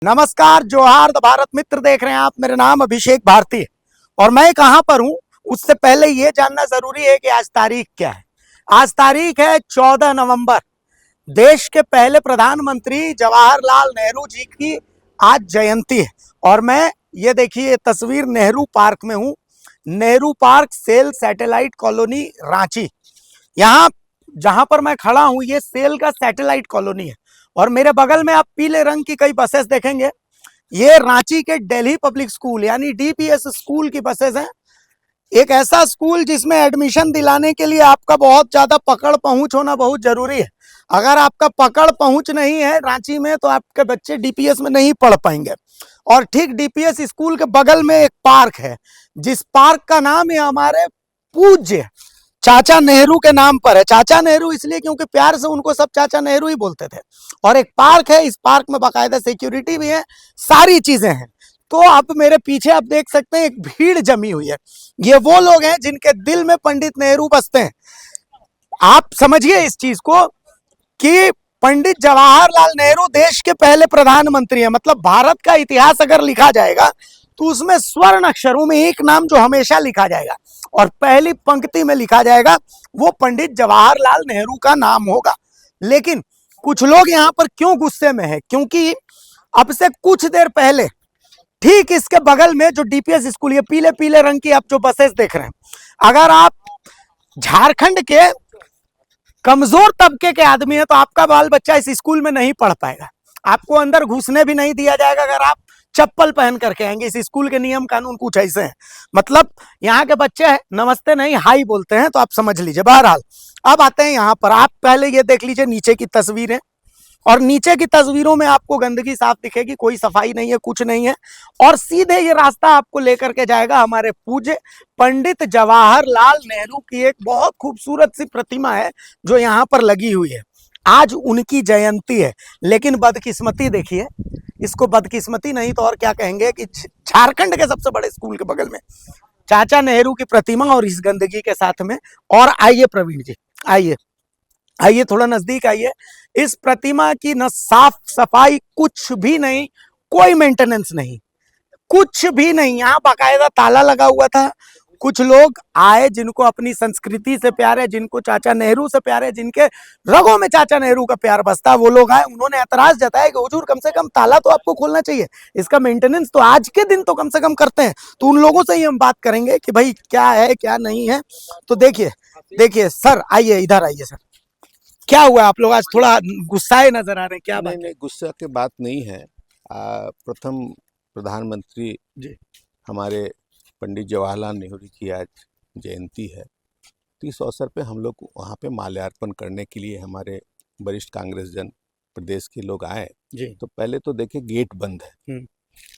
नमस्कार, जोहार भारत मित्र देख रहे हैं आप। मेरा नाम अभिषेक भारती है और मैं कहां पर हूं उससे पहले ये जानना जरूरी है कि आज तारीख क्या है। आज तारीख है 14 नवंबर। देश के पहले प्रधानमंत्री जवाहरलाल नेहरू जी की आज जयंती है और मैं ये देखिए तस्वीर नेहरू पार्क में हूं। Nehru park SAIL satellite colony Ranchi. यहाँ जहां पर मैं खड़ा हूं ये सेल का सैटेलाइट कॉलोनी है और मेरे बगल में आप पीले रंग की कई बसेस देखेंगे। ये रांची के दिल्ली पब्लिक स्कूल यानी डीपीएस स्कूल की बसेस हैं। एक ऐसा स्कूल जिसमें एडमिशन दिलाने के लिए आपका बहुत ज्यादा पकड़ पहुंच होना बहुत जरूरी है। अगर आपका पकड़ पहुंच नहीं है रांची में तो आपके बच्चे डीपीएस में नहीं पढ़ पाएंगे। और ठीक डीपीएस स्कूल के बगल में एक पार्क है जिस पार्क का नाम है हमारे पूज्य चाचा नेहरू के नाम पर है। चाचा नेहरू इसलिए क्योंकि प्यार से उनको सब चाचा नेहरू ही बोलते थे। और एक पार्क है, इस पार्क में बाकायदा सिक्योरिटी भी है, सारी चीजें हैं। तो अब मेरे पीछे आप देख सकते हैं एक भीड़ जमी हुई है। ये वो लोग हैं जिनके दिल में पंडित नेहरू बसते हैं। आप समझिए इस चीज को कि पंडित जवाहरलाल नेहरू देश के पहले प्रधानमंत्री हैं। मतलब भारत का इतिहास अगर लिखा जाएगा तो उसमें स्वर्ण अक्षरों में एक नाम जो हमेशा लिखा जाएगा और पहली पंक्ति में लिखा जाएगा वो पंडित जवाहरलाल नेहरू का नाम होगा। लेकिन कुछ लोग यहाँ पर क्यों गुस्से में है, क्योंकि अब से कुछ देर पहले ठीक इसके बगल में जो डीपीएस स्कूल, ये पीले पीले रंग की आप जो बसेस देख रहे हैं, अगर आप झारखंड के कमजोर तबके के आदमी है तो आपका बाल बच्चा इस स्कूल में नहीं पढ़ पाएगा। आपको अंदर घुसने भी नहीं दिया जाएगा अगर आप चप्पल पहन करके आएंगे। इस स्कूल के नियम कानून कुछ ऐसे हैं। मतलब यहाँ के बच्चे नमस्ते नहीं हाई बोलते हैं, तो आप समझ लीजिए। बहरहाल अब आते हैं यहाँ पर। आप पहले ये देख लीजिए नीचे की तस्वीरें, और नीचे की तस्वीरों में आपको गंदगी साफ दिखेगी, कोई सफाई नहीं है, कुछ नहीं है। और सीधे ये रास्ता आपको लेकर के जाएगा हमारे पूज्य पंडित जवाहरलाल नेहरू की एक बहुत खूबसूरत सी प्रतिमा है जो यहाँ पर लगी हुई है। आज उनकी जयंती है, लेकिन बदकिस्मती देखिए, इसको बदकिस्मती नहीं तो और क्या कहेंगे कि झारखंड के सबसे बड़े स्कूल के बगल में चाचा नेहरू की प्रतिमा और इस गंदगी के साथ में। और आइए प्रवीण जी, आइए आइए थोड़ा नजदीक आइए। इस प्रतिमा की न साफ सफाई, कुछ भी नहीं, कोई मेंटेनेंस नहीं, कुछ भी नहीं। यहाँ बाकायदा ताला लगा हुआ था। कुछ लोग आए जिनको अपनी संस्कृति से प्यार है, जिनको चाचा नेहरू से प्यार है, जिनके रगों में चाचा नेहरू का प्यार बसता है, वो लोग आए। उन्होंने ऐतराज जताया कि हुजूर कम से कम ताला तो आपको खोलना चाहिए, इसका मेंटेनेंस तो आज के दिन तो कम से कम करते हैं। तो उन लोगों से ही हम बात करेंगे कि भाई क्या है क्या नहीं है। तो देखिए सर, आइए इधर आइए सर, क्या हुआ? आप लोग आज थोड़ा गुस्साए नजर आ रहे हैं, क्या बात? नहीं, गुस्सा की बात नहीं है। प्रथम प्रधानमंत्री जी हमारे पंडित जवाहरलाल नेहरू की आज जयंती है, तो इस अवसर पे हम लोग वहाँ पे माल्यार्पण करने के लिए हमारे वरिष्ठ कांग्रेस जन प्रदेश के लोग आए जी। तो पहले तो देखे गेट बंद है,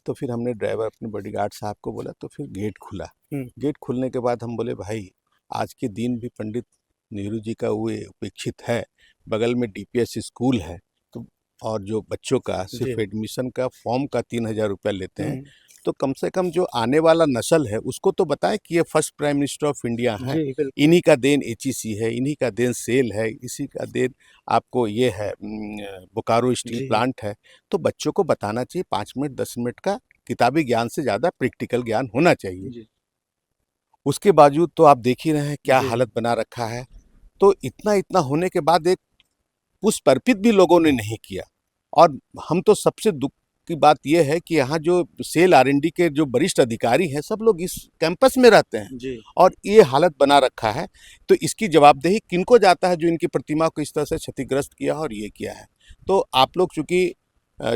तो फिर हमने ड्राइवर अपने बॉडीगार्ड साहब को बोला, तो फिर गेट खुला। गेट खुलने के बाद हम बोले भाई आज के दिन भी पंडित नेहरू जी का वो उपेक्षित है, बगल में डीपीएस स्कूल है, तो और जो बच्चों का सिर्फ एडमिशन का फॉर्म का 3,000 रुपया लेते हैं, तो कम से कम जो आने वाला नस्ल है उसको तो बताएं कि ये first prime minister of India है, इन्हीं का देन एचईसी है, इन्हीं का देन सेल है, इसी का देन आपको ये है बोकारो स्टील प्लांट है। तो बच्चों को बताना चाहिए, 5 मिनट 10 मिनट का किताबी ज्ञान से ज़्यादा प्रैक्टिकल ज्ञान होना चाहिए। उसके बावजूद तो आप देख ही रहे हैं क्या हालत बना रखा है। तो इतना होने के बाद एक पुष्प अर्पित भी लोगों ने नहीं किया। और हम तो सबसे दुख की बात यह है कि यहाँ जो सेल आरएनडी के जो वरिष्ठ अधिकारी हैं सब लोग इस कैंपस में रहते हैं जी। और ये हालत बना रखा है, तो इसकी जवाबदेही किनको जाता है जो इनकी प्रतिमा को इस तरह से क्षतिग्रस्त किया और ये किया है। तो आप लोग चूँकि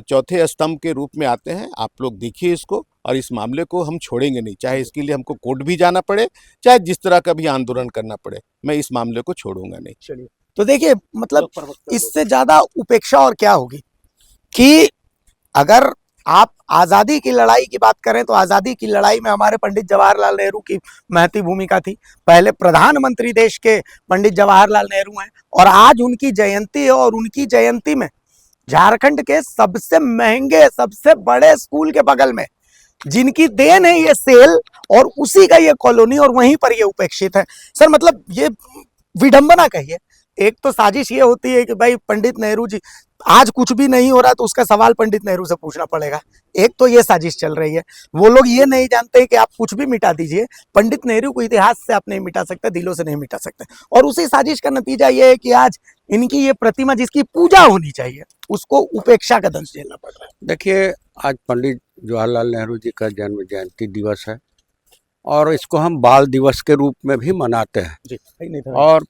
चौथे स्तंभ के रूप में आते हैं, आप लोग देखिए इसको, और इस मामले को हम छोड़ेंगे नहीं, चाहे इसके लिए हमको कोर्ट भी जाना पड़े, चाहे जिस तरह का भी आंदोलन करना पड़े, मैं इस मामले को छोड़ूंगा नहीं। चलिए, तो देखिए मतलब इससे ज्यादा उपेक्षा और क्या होगी कि अगर आप आजादी की लड़ाई की बात करें तो आजादी की लड़ाई में हमारे पंडित जवाहरलाल नेहरू की महती भूमिका थी। पहले प्रधानमंत्री देश के पंडित जवाहरलाल नेहरू हैं और आज उनकी जयंती है, और उनकी जयंती में झारखंड के सबसे महंगे सबसे बड़े स्कूल के बगल में जिनकी देन है ये सेल और उसी का ये कॉलोनी, और वहीं पर ये उपेक्षित है। सर मतलब ये विडंबना कहिए, एक तो साजिश ये होती है कि भाई पंडित नेहरू जी आज कुछ भी नहीं हो रहा तो उसका सवाल पंडित नेहरू से पूछना पड़ेगा। एक तो ये साजिश चल रही है। वो लोग ये नहीं जानते कि आप कुछ भी मिटा दीजिए, पंडित नेहरू को इतिहास से आप नहीं मिटा सकते, दिलों से नहीं मिटा सकते। और उसी साजिश का नतीजा ये है कि आज इनकी ये प्रतिमा जिसकी पूजा होनी चाहिए उसको उपेक्षा का दंश झेलना पड़ रहा है। देखिए, आज पंडित जवाहरलाल नेहरू जी का जन्म जयंती दिवस है और इसको हम बाल दिवस के रूप में भी मनाते हैं। और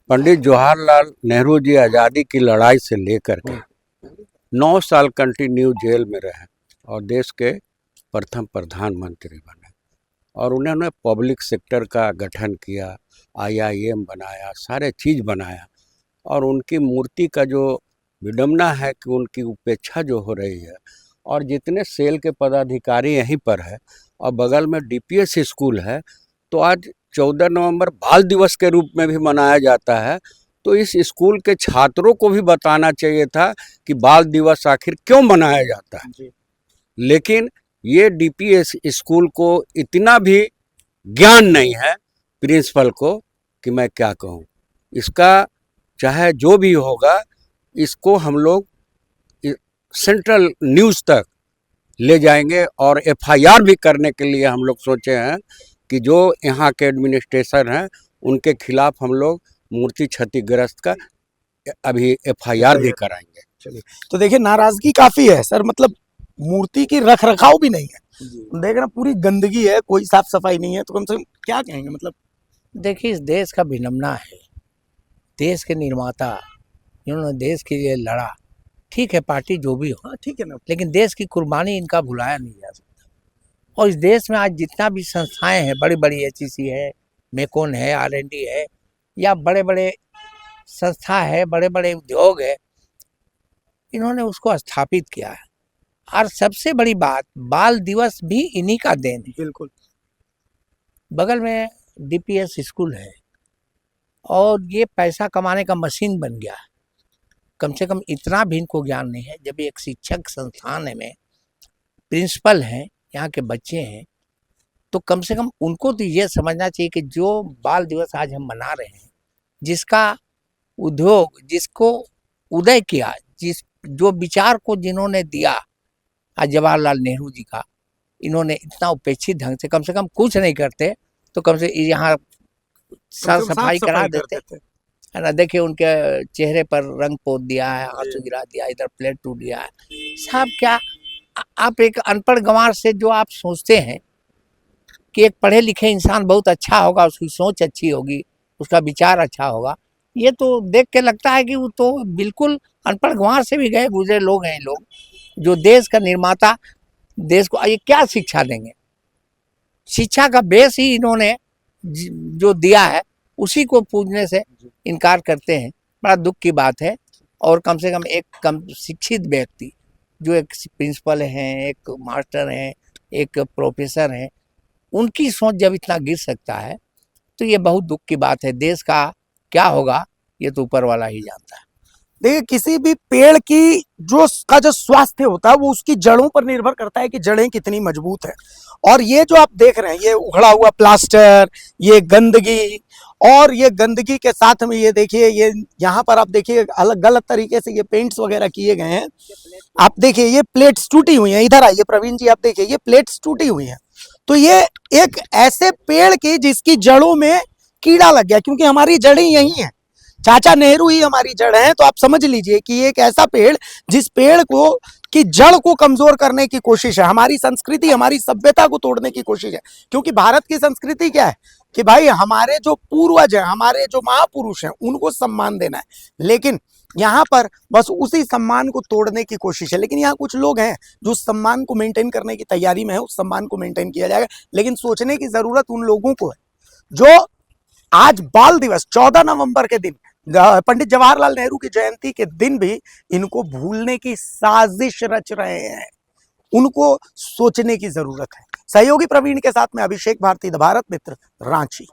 पंडित जवाहरलाल नेहरू जी आज़ादी की लड़ाई से लेकर के 9 साल कंटिन्यू जेल में रहे और देश के प्रथम प्रधानमंत्री बने और उन्होंने पब्लिक सेक्टर का गठन किया, IIM बनाया, सारे चीज़ बनाया। और उनकी मूर्ति का जो विडम्बना है कि उनकी उपेक्षा जो हो रही है, और जितने सेल के पदाधिकारी यहीं पर है और बगल में DPS स्कूल है, तो आज 14 नवंबर बाल दिवस के रूप में भी मनाया जाता है। तो इस स्कूल के छात्रों को भी बताना चाहिए था कि बाल दिवस आखिर क्यों मनाया जाता है। लेकिन ये DPS स्कूल को इतना भी ज्ञान नहीं है प्रिंसिपल को कि मैं क्या कहूँ। इसका चाहे जो भी होगा, इसको हम लोग सेंट्रल न्यूज़ तक ले जाएंगे और FIR भी करने के लिए हम लोग सोचे हैं कि जो यहाँ के एडमिनिस्ट्रेशन हैं उनके खिलाफ हम लोग मूर्ति क्षतिग्रस्त का अभी FIR भी कराएंगे। चलिए, तो देखिए नाराजगी काफी है सर, मतलब मूर्ति की रख रखाव भी नहीं है, देख रहे पूरी गंदगी है, कोई साफ सफाई नहीं है, तो कम से कम क्या कहेंगे? मतलब देखिए, इस देश का विडंबना है। देश के निर्माता जिन्होंने देश के लिए लड़ा, ठीक है पार्टी जो भी हो, ठीक है ना, लेकिन देश की कुर्बानी इनका भुलाया नहीं जा सकता। और इस देश में आज जितना भी संस्थाएं हैं, बड़ी बड़ी HEC है, मेकोन है, R&D है, या बड़े बड़े संस्था है, बड़े बड़े उद्योग है, इन्होंने उसको स्थापित किया है। और सबसे बड़ी बात, बाल दिवस भी इन्हीं का देन है। बिल्कुल, बगल में DPS स्कूल है और ये पैसा कमाने का मशीन बन गया है। कम से कम इतना भी इनको ज्ञान नहीं है। जब एक शिक्षक संस्थान में प्रिंसिपल हैं, यहाँ के बच्चे हैं, तो कम से कम उनको तो ये समझना चाहिए कि जो बाल दिवस आज हम मना रहे हैं, जिसका उद्योग, जिसको उदय किया, जो विचार को जिन्होंने दिया आज जवाहरलाल नेहरू जी का, इन्होंने इतना उपेक्षित ढंग से कम कुछ नहीं करते तो कम से यहाँ साफ सफाई करा देते, है ना। देखिए उनके चेहरे पर रंग पोत दिया है, आंसू गिरा दिया, इधर प्लेट टूट गया है। साहब क्या आप एक अनपढ़ गंवार से जो आप सोचते हैं कि एक पढ़े लिखे इंसान बहुत अच्छा होगा, उसकी सोच अच्छी होगी, उसका विचार अच्छा होगा, ये तो देख के लगता है कि वो तो बिल्कुल अनपढ़ गंवार से भी गए गुजरे लोग हैं। लोग जो देश का निर्माता, देश को ये क्या शिक्षा देंगे? शिक्षा का बेस ही इन्होंने जो दिया है उसी को पूजने से इनकार करते हैं। बड़ा दुख की बात है। और कम से कम एक कम शिक्षित व्यक्ति जो एक प्रिंसिपल हैं, एक मास्टर हैं, एक प्रोफेसर हैं, उनकी सोच जब इतना गिर सकता है तो ये बहुत दुख की बात है। देश का क्या होगा ये तो ऊपर वाला ही जानता है। देखिए किसी भी पेड़ की जो स्वास्थ्य होता है वो उसकी जड़ों पर निर्भर करता है कि जड़ें कितनी मजबूत है। और ये जो आप देख रहे हैं, ये उखड़ा हुआ प्लास्टर, ये गंदगी, और ये गंदगी के साथ में ये देखिए, ये यहाँ पर आप देखिए अलग गलत तरीके से ये पेंट्स वगैरह किए गए हैं। आप देखिए ये प्लेट्स टूटी हुई हैं, इधर आइए प्रवीण जी, आप देखिए ये प्लेट्स टूटी हुई हैं। तो ये एक ऐसे पेड़ की जिसकी जड़ों में कीड़ा लग गया, क्योंकि हमारी जड़ें यही हैं, चाचा नेहरू ही हमारी जड़ है। तो आप समझ लीजिए कि एक ऐसा पेड़ जिस पेड़ को की जड़ को कमजोर करने की कोशिश है, हमारी संस्कृति, हमारी सभ्यता को तोड़ने की कोशिश है। क्योंकि भारत की संस्कृति क्या है कि भाई हमारे जो पूर्वज हैं, हमारे जो महापुरुष हैं, उनको सम्मान देना है। लेकिन यहाँ पर बस उसी सम्मान को तोड़ने की कोशिश है। लेकिन यहाँ कुछ लोग हैं जो सम्मान को मेंटेन करने की तैयारी में है, उस सम्मान को मेंटेन किया जाएगा। लेकिन सोचने की जरूरत उन लोगों को है जो आज बाल दिवस 14 नवंबर के दिन, पंडित जवाहरलाल नेहरू की जयंती के दिन भी इनको भूलने की साजिश रच रहे हैं। उनको सोचने की जरूरत है। सहयोगी प्रवीण के साथ में अभिषेक भारती, द भारत मित्र, रांची।